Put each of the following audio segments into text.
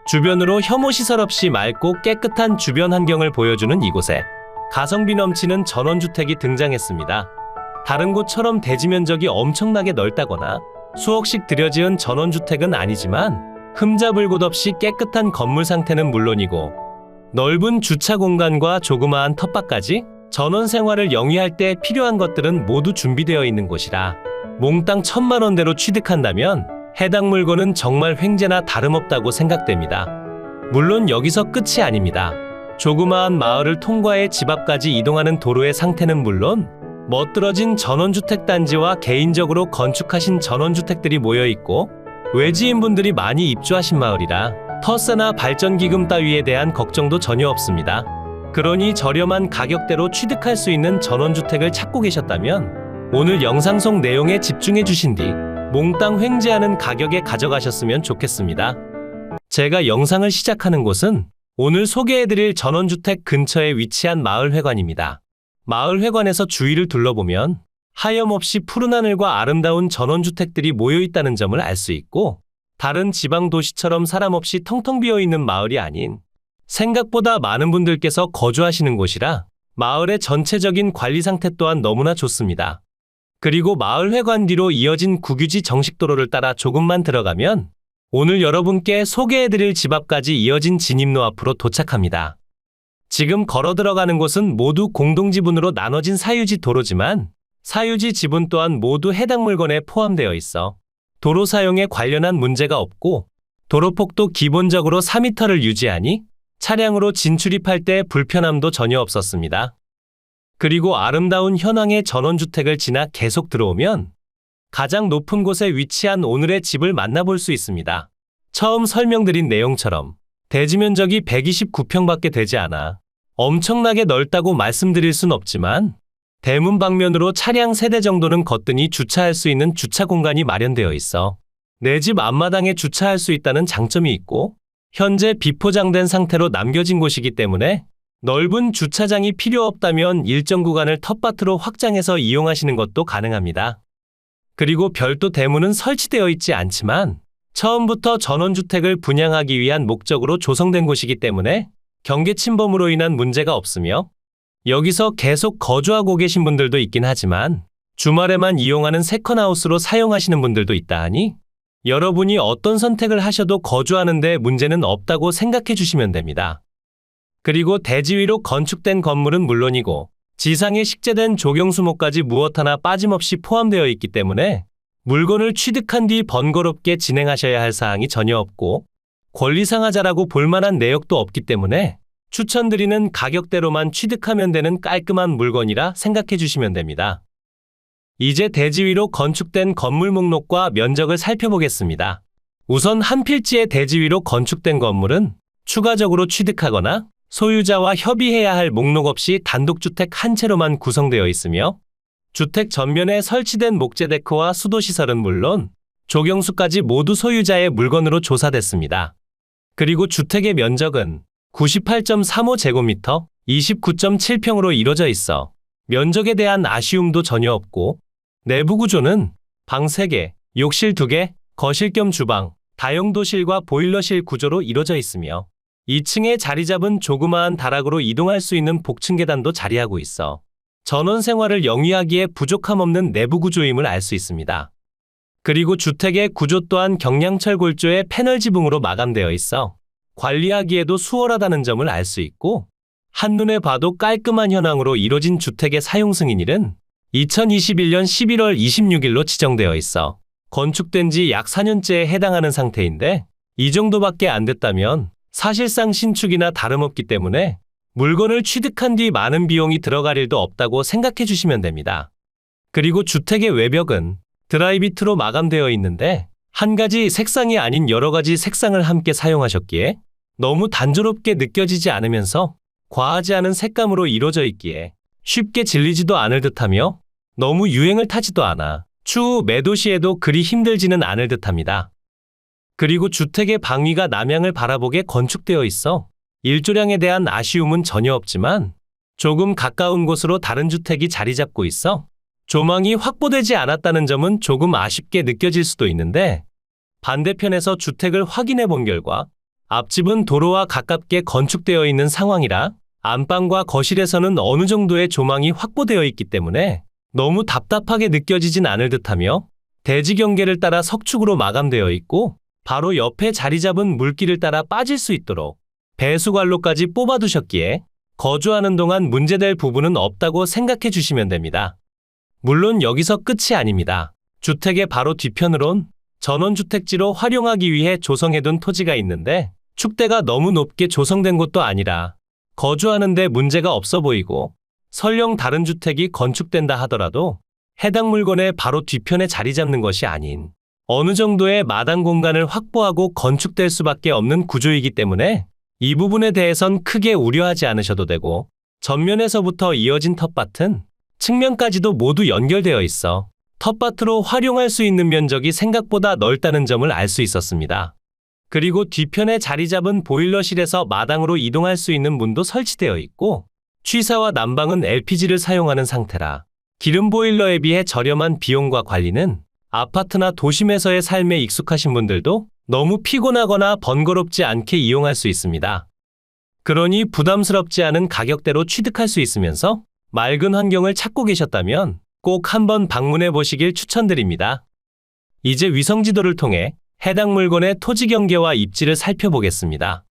주변으로 혐오시설 없이 맑고 깨끗한 주변 환경을 보여주는 이곳에 가성비 넘치는 전원주택이 등장했습니다. 다른 곳처럼 대지 면적이 엄청나게 넓다거나 수억씩 들여지은 전원주택은 아니지만 흠잡을 곳 없이 깨끗한 건물 상태는 물론이고 넓은 주차 공간과 조그마한 텃밭까지 전원 생활을 영위할 때 필요한 것들은 모두 준비되어 있는 곳이라 몽땅 1,000만원대로 취득한다면 해당 물건은 정말 횡재나 다름없다고 생각됩니다. 물론 여기서 끝이 아닙니다. 조그마한 마을을 통과해 집 앞까지 이동하는 도로의 상태는 물론 멋들어진 전원주택 단지와 개인적으로 건축하신 전원주택들이 모여있고 외지인분들이 많이 입주하신 마을이라 터세나 발전기금 따위에 대한 걱정도 전혀 없습니다. 그러니 저렴한 가격대로 취득할 수 있는 전원주택을 찾고 계셨다면 오늘 영상 속 내용에 집중해 주신 뒤 몽땅 횡재하는 가격에 가져가셨으면 좋겠습니다. 제가 영상을 시작하는 곳은 오늘 소개해드릴 전원주택 근처에 위치한 마을회관입니다. 마을회관에서 주위를 둘러보면 하염없이 푸른 하늘과 아름다운 전원주택들이 모여있다는 점을 알 수 있고 다른 지방 도시처럼 사람 없이 텅텅 비어있는 마을이 아닌 생각보다 많은 분들께서 거주하시는 곳이라 마을의 전체적인 관리 상태 또한 너무나 좋습니다. 그리고 마을회관 뒤로 이어진 국유지 정식도로를 따라 조금만 들어가면 오늘 여러분께 소개해드릴 집 앞까지 이어진 진입로 앞으로 도착합니다. 지금 걸어 들어가는 곳은 모두 공동지분으로 나눠진 사유지 도로지만 사유지 지분 또한 모두 해당 물건에 포함되어 있어 도로 사용에 관련한 문제가 없고 도로폭도 기본적으로 4m를 유지하니 차량으로 진출입할 때 불편함도 전혀 없었습니다. 그리고 아름다운 현황의 전원주택을 지나 계속 들어오면 가장 높은 곳에 위치한 오늘의 집을 만나볼 수 있습니다. 처음 설명드린 내용처럼 대지 면적이 129평밖에 되지 않아 엄청나게 넓다고 말씀드릴 순 없지만 대문 방면으로 차량 3대 정도는 거뜬히 주차할 수 있는 주차 공간이 마련되어 있어 내 집 앞마당에 주차할 수 있다는 장점이 있고 현재 비포장된 상태로 남겨진 곳이기 때문에 넓은 주차장이 필요 없다면 일정 구간을 텃밭으로 확장해서 이용하시는 것도 가능합니다. 그리고 별도 대문은 설치되어 있지 않지만 처음부터 전원주택을 분양하기 위한 목적으로 조성된 곳이기 때문에 경계 침범으로 인한 문제가 없으며 여기서 계속 거주하고 계신 분들도 있긴 하지만 주말에만 이용하는 세컨하우스로 사용하시는 분들도 있다 하니 여러분이 어떤 선택을 하셔도 거주하는 데 문제는 없다고 생각해 주시면 됩니다. 그리고 대지 위로 건축된 건물은 물론이고 지상에 식재된 조경수목까지 무엇 하나 빠짐없이 포함되어 있기 때문에 물건을 취득한 뒤 번거롭게 진행하셔야 할 사항이 전혀 없고 권리상하자라고 볼만한 내역도 없기 때문에 추천드리는 가격대로만 취득하면 되는 깔끔한 물건이라 생각해 주시면 됩니다. 이제 대지 위로 건축된 건물 목록과 면적을 살펴보겠습니다. 우선 한 필지의 대지 위로 건축된 건물은 추가적으로 취득하거나 소유자와 협의해야 할 목록 없이 단독주택 한 채로만 구성되어 있으며 주택 전면에 설치된 목재데크와 수도시설은 물론 조경수까지 모두 소유자의 물건으로 조사됐습니다. 그리고 주택의 면적은 98.35제곱미터, 29.7평으로 이루어져 있어 면적에 대한 아쉬움도 전혀 없고 내부 구조는 방 3개, 욕실 2개, 거실 겸 주방, 다용도실과 보일러실 구조로 이루어져 있으며 2층에 자리 잡은 조그마한 다락으로 이동할 수 있는 복층 계단도 자리하고 있어 전원 생활을 영위하기에 부족함 없는 내부 구조임을 알 수 있습니다. 그리고 주택의 구조 또한 경량철 골조의 패널 지붕으로 마감되어 있어 관리하기에도 수월하다는 점을 알 수 있고 한눈에 봐도 깔끔한 현황으로 이뤄진 주택의 사용 승인일은 2021년 11월 26일로 지정되어 있어 건축된 지 약 4년째에 해당하는 상태인데 이 정도밖에 안 됐다면 사실상 신축이나 다름없기 때문에 물건을 취득한 뒤 많은 비용이 들어갈 일도 없다고 생각해 주시면 됩니다. 그리고 주택의 외벽은 드라이비트로 마감되어 있는데 한 가지 색상이 아닌 여러 가지 색상을 함께 사용하셨기에 너무 단조롭게 느껴지지 않으면서 과하지 않은 색감으로 이루어져 있기에 쉽게 질리지도 않을 듯하며 너무 유행을 타지도 않아 추후 매도 시에도 그리 힘들지는 않을 듯합니다. 그리고 주택의 방위가 남향을 바라보게 건축되어 있어 일조량에 대한 아쉬움은 전혀 없지만 조금 가까운 곳으로 다른 주택이 자리 잡고 있어 조망이 확보되지 않았다는 점은 조금 아쉽게 느껴질 수도 있는데 반대편에서 주택을 확인해 본 결과 앞집은 도로와 가깝게 건축되어 있는 상황이라 안방과 거실에서는 어느 정도의 조망이 확보되어 있기 때문에 너무 답답하게 느껴지진 않을 듯하며 대지 경계를 따라 석축으로 마감되어 있고 바로 옆에 자리 잡은 물길을 따라 빠질 수 있도록 배수관로까지 뽑아두셨기에 거주하는 동안 문제될 부분은 없다고 생각해 주시면 됩니다. 물론 여기서 끝이 아닙니다. 주택의 바로 뒤편으론 전원주택지로 활용하기 위해 조성해둔 토지가 있는데 축대가 너무 높게 조성된 곳도 아니라 거주하는 데 문제가 없어 보이고 설령 다른 주택이 건축된다 하더라도 해당 물건의 바로 뒤편에 자리 잡는 것이 아닌 어느 정도의 마당 공간을 확보하고 건축될 수밖에 없는 구조이기 때문에 이 부분에 대해선 크게 우려하지 않으셔도 되고 전면에서부터 이어진 텃밭은 측면까지도 모두 연결되어 있어 텃밭으로 활용할 수 있는 면적이 생각보다 넓다는 점을 알 수 있었습니다. 그리고 뒤편에 자리 잡은 보일러실에서 마당으로 이동할 수 있는 문도 설치되어 있고 취사와 난방은 LPG를 사용하는 상태라 기름 보일러에 비해 저렴한 비용과 관리는 아파트나 도심에서의 삶에 익숙하신 분들도 너무 피곤하거나 번거롭지 않게 이용할 수 있습니다. 그러니 부담스럽지 않은 가격대로 취득할 수 있으면서 맑은 환경을 찾고 계셨다면 꼭 한번 방문해 보시길 추천드립니다. 이제 위성지도를 통해 해당 물건의 토지 경계와 입지를 살펴보겠습니다.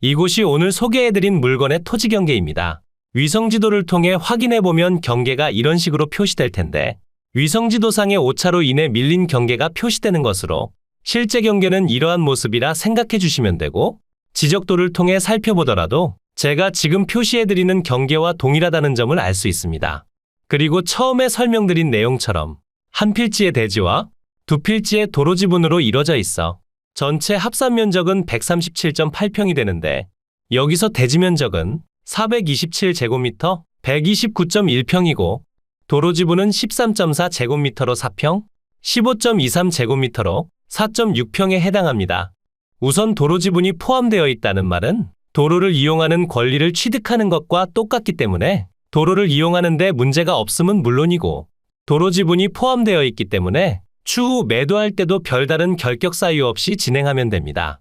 이곳이 오늘 소개해드린 물건의 토지 경계입니다. 위성지도를 통해 확인해보면 경계가 이런 식으로 표시될 텐데 위성지도상의 오차로 인해 밀린 경계가 표시되는 것으로 실제 경계는 이러한 모습이라 생각해 주시면 되고 지적도를 통해 살펴보더라도 제가 지금 표시해드리는 경계와 동일하다는 점을 알 수 있습니다. 그리고 처음에 설명드린 내용처럼 한 필지의 대지와 두 필지의 도로 지분으로 이루어져 있어 전체 합산 면적은 137.8평이 되는데 여기서 대지 면적은 427제곱미터 129.1평이고 도로 지분은 13.4제곱미터로 4평, 15.23제곱미터로 4.6평에 해당합니다. 우선 도로 지분이 포함되어 있다는 말은 도로를 이용하는 권리를 취득하는 것과 똑같기 때문에 도로를 이용하는 데 문제가 없음은 물론이고 도로 지분이 포함되어 있기 때문에 추후 매도할 때도 별다른 결격 사유 없이 진행하면 됩니다.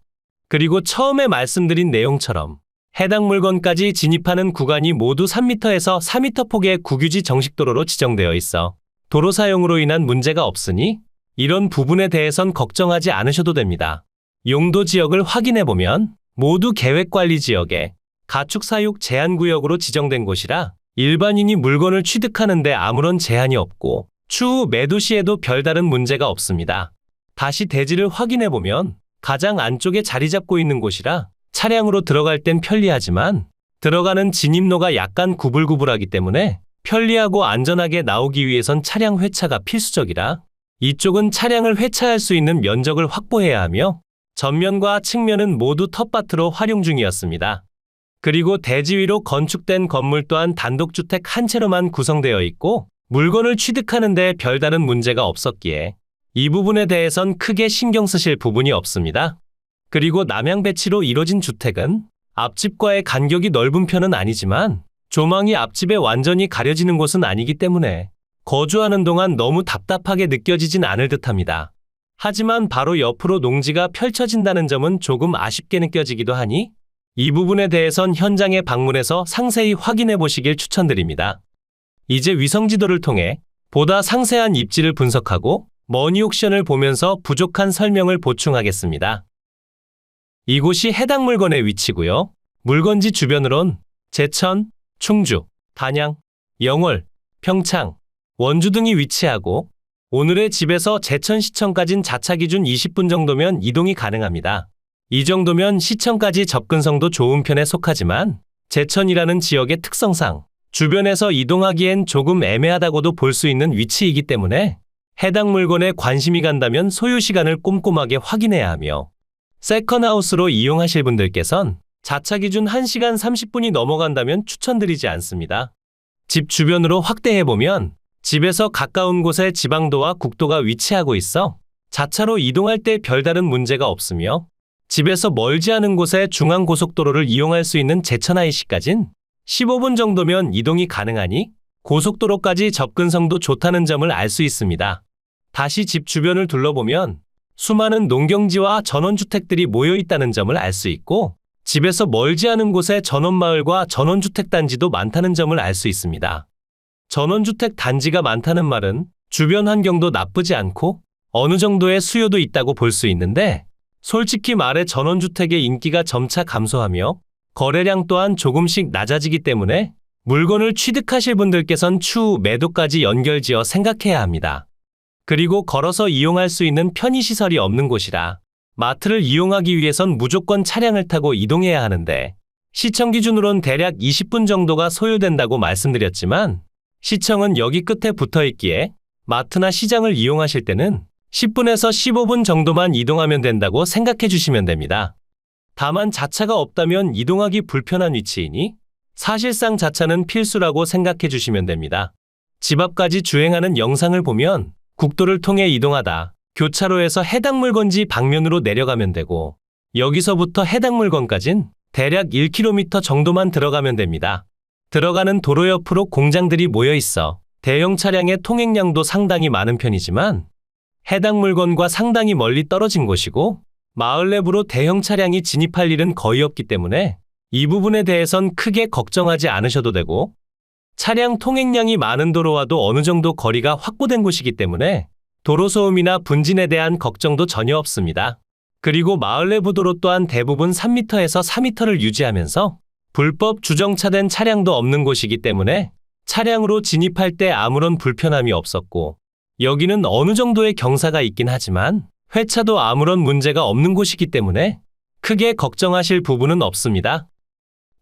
그리고 처음에 말씀드린 내용처럼 해당 물건까지 진입하는 구간이 모두 3m에서 4m 폭의 국유지 정식도로로 지정되어 있어 도로 사용으로 인한 문제가 없으니 이런 부분에 대해선 걱정하지 않으셔도 됩니다. 용도 지역을 확인해보면 모두 계획관리지역에 가축사육 제한구역으로 지정된 곳이라 일반인이 물건을 취득하는 데 아무런 제한이 없고 추후 매도 시에도 별다른 문제가 없습니다. 다시 대지를 확인해보면 가장 안쪽에 자리 잡고 있는 곳이라 차량으로 들어갈 땐 편리하지만 들어가는 진입로가 약간 구불구불하기 때문에 편리하고 안전하게 나오기 위해선 차량 회차가 필수적이라 이쪽은 차량을 회차할 수 있는 면적을 확보해야 하며 전면과 측면은 모두 텃밭으로 활용 중이었습니다. 그리고 대지 위로 건축된 건물 또한 단독주택 한 채로만 구성되어 있고 물건을 취득하는 데 별다른 문제가 없었기에 이 부분에 대해선 크게 신경 쓰실 부분이 없습니다. 그리고 남향 배치로 이뤄진 주택은 앞집과의 간격이 넓은 편은 아니지만 조망이 앞집에 완전히 가려지는 곳은 아니기 때문에 거주하는 동안 너무 답답하게 느껴지진 않을 듯합니다. 하지만 바로 옆으로 농지가 펼쳐진다는 점은 조금 아쉽게 느껴지기도 하니 이 부분에 대해선 현장에 방문해서 상세히 확인해 보시길 추천드립니다. 이제 위성지도를 통해 보다 상세한 입지를 분석하고 머니 옥션을 보면서 부족한 설명을 보충하겠습니다. 이곳이 해당 물건의 위치고요. 물건지 주변으론 제천, 충주, 단양, 영월, 평창, 원주 등이 위치하고 오늘의 집에서 제천시청까진 자차 기준 20분 정도면 이동이 가능합니다. 이 정도면 시청까지 접근성도 좋은 편에 속하지만 제천이라는 지역의 특성상 주변에서 이동하기엔 조금 애매하다고도 볼 수 있는 위치이기 때문에 해당 물건에 관심이 간다면 소요 시간을 꼼꼼하게 확인해야 하며 세컨하우스로 이용하실 분들께선 자차 기준 1시간 30분이 넘어간다면 추천드리지 않습니다. 집 주변으로 확대해보면 집에서 가까운 곳에 지방도와 국도가 위치하고 있어 자차로 이동할 때 별다른 문제가 없으며 집에서 멀지 않은 곳에 중앙고속도로를 이용할 수 있는 제천 IC까진 15분 정도면 이동이 가능하니 고속도로까지 접근성도 좋다는 점을 알 수 있습니다. 다시 집 주변을 둘러보면 수많은 농경지와 전원주택들이 모여 있다는 점을 알 수 있고, 집에서 멀지 않은 곳에 전원마을과 전원주택 단지도 많다는 점을 알 수 있습니다. 전원주택 단지가 많다는 말은 주변 환경도 나쁘지 않고 어느 정도의 수요도 있다고 볼 수 있는데, 솔직히 말해 전원주택의 인기가 점차 감소하며 거래량 또한 조금씩 낮아지기 때문에 물건을 취득하실 분들께선 추후 매도까지 연결지어 생각해야 합니다. 그리고 걸어서 이용할 수 있는 편의시설이 없는 곳이라 마트를 이용하기 위해선 무조건 차량을 타고 이동해야 하는데, 시청 기준으론 대략 20분 정도가 소요된다고 말씀드렸지만 시청은 여기 끝에 붙어 있기에 마트나 시장을 이용하실 때는 10분에서 15분 정도만 이동하면 된다고 생각해 주시면 됩니다. 다만 자차가 없다면 이동하기 불편한 위치이니 사실상 자차는 필수라고 생각해 주시면 됩니다. 집 앞까지 주행하는 영상을 보면 국도를 통해 이동하다 교차로에서 해당 물건지 방면으로 내려가면 되고, 여기서부터 해당 물건까진 대략 1km 정도만 들어가면 됩니다. 들어가는 도로 옆으로 공장들이 모여 있어 대형 차량의 통행량도 상당히 많은 편이지만 해당 물건과 상당히 멀리 떨어진 곳이고 마을 내부로 대형 차량이 진입할 일은 거의 없기 때문에 이 부분에 대해선 크게 걱정하지 않으셔도 되고, 차량 통행량이 많은 도로와도 어느 정도 거리가 확보된 곳이기 때문에 도로소음이나 분진에 대한 걱정도 전혀 없습니다. 그리고 마을 내부 도로 또한 대부분 3m에서 4m를 유지하면서 불법 주정차된 차량도 없는 곳이기 때문에 차량으로 진입할 때 아무런 불편함이 없었고, 여기는 어느 정도의 경사가 있긴 하지만 회차도 아무런 문제가 없는 곳이기 때문에 크게 걱정하실 부분은 없습니다.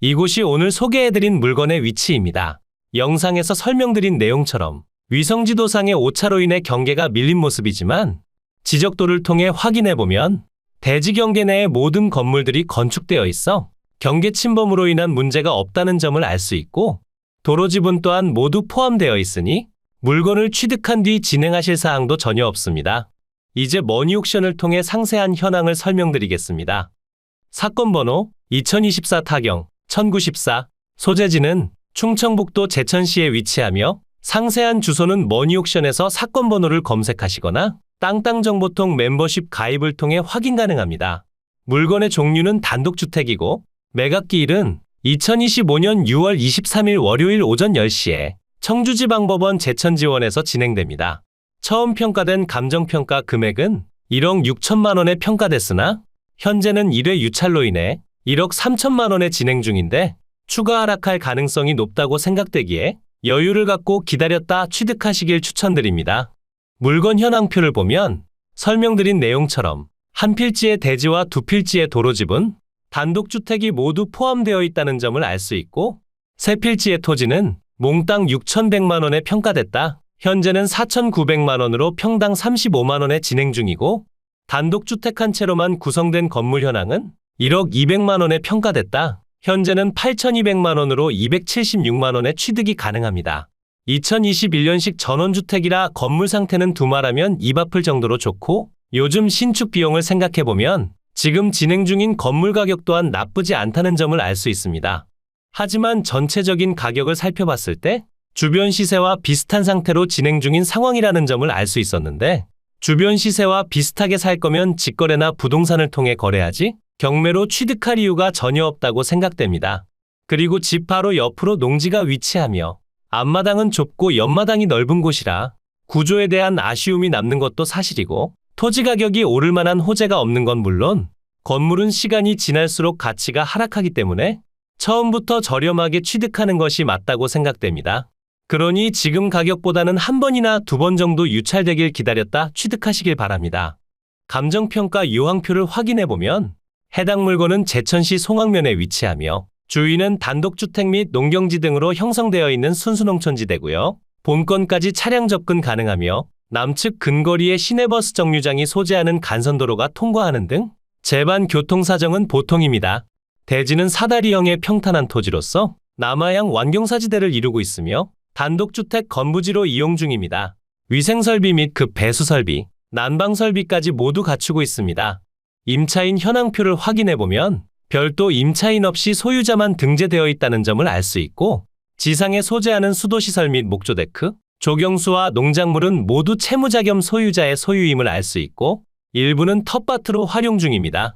이곳이 오늘 소개해드린 물건의 위치입니다. 영상에서 설명드린 내용처럼 위성지도상의 오차로 인해 경계가 밀린 모습이지만 지적도를 통해 확인해보면 대지 경계 내에 모든 건물들이 건축되어 있어 경계 침범으로 인한 문제가 없다는 점을 알 수 있고, 도로 지분 또한 모두 포함되어 있으니 물건을 취득한 뒤 진행하실 사항도 전혀 없습니다. 이제 머니옥션을 통해 상세한 현황을 설명드리겠습니다. 사건 번호 2024 타경 1094, 소재지는 충청북도 제천시에 위치하며 상세한 주소는 머니옥션에서 사건 번호를 검색하시거나 땅땅정보통 멤버십 가입을 통해 확인 가능합니다. 물건의 종류는 단독주택이고 매각기일은 2025년 6월 23일 월요일 오전 10시에 청주지방법원 제천지원에서 진행됩니다. 처음 평가된 감정평가 금액은 1억 6천만 원에 평가됐으나 현재는 1회 유찰로 인해 1억 3천만 원에 진행 중인데 추가 하락할 가능성이 높다고 생각되기에 여유를 갖고 기다렸다 취득하시길 추천드립니다. 물건 현황표를 보면 설명드린 내용처럼 한 필지의 대지와 두 필지의 도로지분, 단독주택이 모두 포함되어 있다는 점을 알 수 있고, 세 필지의 토지는 몽땅 6,100만 원에 평가됐다. 현재는 4,900만 원으로 평당 35만 원에 진행 중이고, 단독주택 한 채로만 구성된 건물 현황은 1억 200만 원에 평가됐다. 현재는 8,200만 원으로 276만 원에 취득이 가능합니다. 2021년식 전원주택이라 건물 상태는 두말하면 입 아플 정도로 좋고, 요즘 신축 비용을 생각해보면 지금 진행 중인 건물 가격 또한 나쁘지 않다는 점을 알 수 있습니다. 하지만 전체적인 가격을 살펴봤을 때 주변 시세와 비슷한 상태로 진행 중인 상황이라는 점을 알 수 있었는데, 주변 시세와 비슷하게 살 거면 직거래나 부동산을 통해 거래하지 경매로 취득할 이유가 전혀 없다고 생각됩니다. 그리고 집 바로 옆으로 농지가 위치하며 앞마당은 좁고 옆마당이 넓은 곳이라 구조에 대한 아쉬움이 남는 것도 사실이고, 토지 가격이 오를 만한 호재가 없는 건 물론 건물은 시간이 지날수록 가치가 하락하기 때문에 처음부터 저렴하게 취득하는 것이 맞다고 생각됩니다. 그러니 지금 가격보다는 한 번이나 두 번 정도 유찰되길 기다렸다 취득하시길 바랍니다. 감정평가 유황표를 확인해보면 해당 물건은 제천시 송악면에 위치하며 주위는 단독주택 및 농경지 등으로 형성되어 있는 순수농촌지대고요. 본건까지 차량 접근 가능하며 남측 근거리에 시내버스 정류장이 소재하는 간선도로가 통과하는 등 제반 교통사정은 보통입니다. 대지는 사다리형의 평탄한 토지로서 남하양 완경사지대를 이루고 있으며 단독주택 건부지로 이용 중입니다. 위생설비 및 급 배수설비, 난방설비까지 모두 갖추고 있습니다. 임차인 현황표를 확인해보면 별도 임차인 없이 소유자만 등재되어 있다는 점을 알 수 있고, 지상에 소재하는 수도시설 및 목조데크, 조경수와 농작물은 모두 채무자 겸 소유자의 소유임을 알 수 있고, 일부는 텃밭으로 활용 중입니다.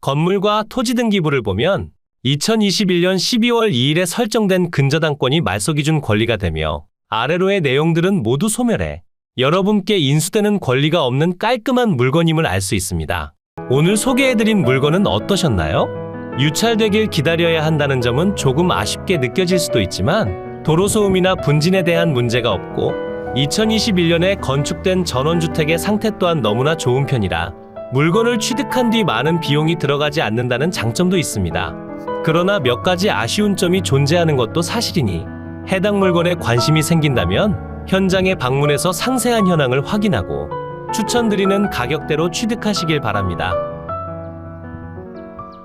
건물과 토지 등기부를 보면 2021년 12월 2일에 설정된 근저당권이 말소기준 권리가 되며 아래로의 내용들은 모두 소멸해 여러분께 인수되는 권리가 없는 깔끔한 물건임을 알 수 있습니다. 오늘 소개해드린 물건은 어떠셨나요? 유찰되길 기다려야 한다는 점은 조금 아쉽게 느껴질 수도 있지만 도로소음이나 분진에 대한 문제가 없고 2021년에 건축된 전원주택의 상태 또한 너무나 좋은 편이라 물건을 취득한 뒤 많은 비용이 들어가지 않는다는 장점도 있습니다. 그러나 몇 가지 아쉬운 점이 존재하는 것도 사실이니 해당 물건에 관심이 생긴다면 현장에 방문해서 상세한 현황을 확인하고 추천드리는 가격대로 취득하시길 바랍니다.